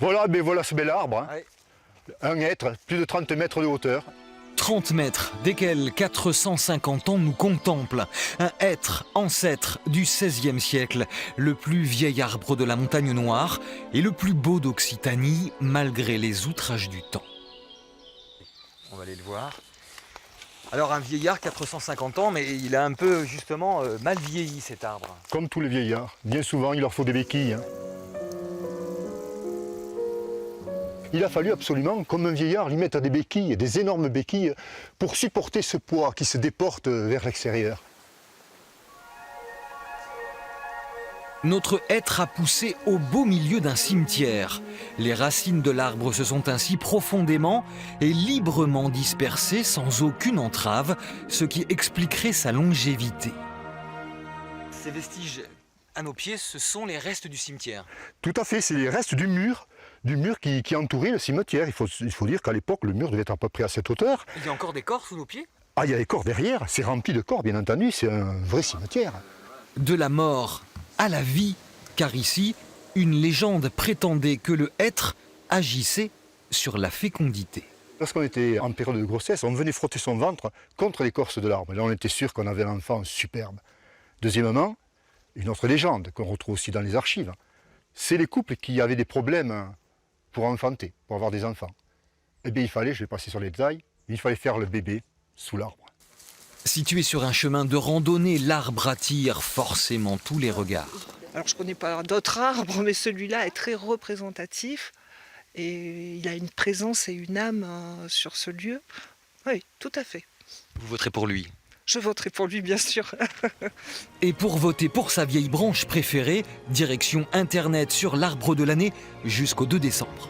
Voilà, ben voilà ce bel arbre. Hein. Ouais. Un hêtre, plus de 30 mètres de hauteur. 30 mètres, desquels 450 ans nous contemplent. Un hêtre ancêtre du XVIe siècle, le plus vieil arbre de la montagne noire et le plus beau d'Occitanie, malgré les outrages du temps. On va aller le voir. Alors un vieillard, 450 ans, mais il a un peu justement mal vieilli cet arbre. Comme tous les vieillards. Bien souvent, il leur faut des béquilles. Hein. Il a fallu absolument, comme un vieillard, lui mettre des béquilles, des énormes béquilles, pour supporter ce poids qui se déporte vers l'extérieur. Notre hêtre a poussé au beau milieu d'un cimetière. Les racines de l'arbre se sont ainsi profondément et librement dispersées sans aucune entrave, ce qui expliquerait sa longévité. Ces vestiges à nos pieds, ce sont les restes du cimetière. Tout à fait, c'est les restes du mur qui entourait le cimetière. Il faut dire qu'à l'époque, le mur devait être à peu près à cette hauteur. Il y a encore des corps sous nos pieds? Ah, il y a les corps derrière, c'est rempli de corps, bien entendu, c'est un vrai cimetière. De la mort à la vie, car ici, une légende prétendait que le hêtre agissait sur la fécondité. Lorsqu'on était en période de grossesse, on venait frotter son ventre contre l'écorce de l'arbre. Là, on était sûr qu'on avait un enfant superbe. Deuxièmement, une autre légende qu'on retrouve aussi dans les archives, c'est les couples qui avaient des problèmes pour enfanter, pour avoir des enfants. Eh bien, il fallait, je vais passer sur les détails, il fallait faire le bébé sous l'arbre. Situé sur un chemin de randonnée, l'arbre attire forcément tous les regards. Alors je ne connais pas d'autres arbres, mais celui-là est très représentatif et il a une présence et une âme sur ce lieu. Oui, tout à fait. Vous voterez pour lui? Je voterai pour lui, bien sûr. Et pour voter pour sa vieille branche préférée, direction internet sur l'arbre de l'année jusqu'au 2 décembre.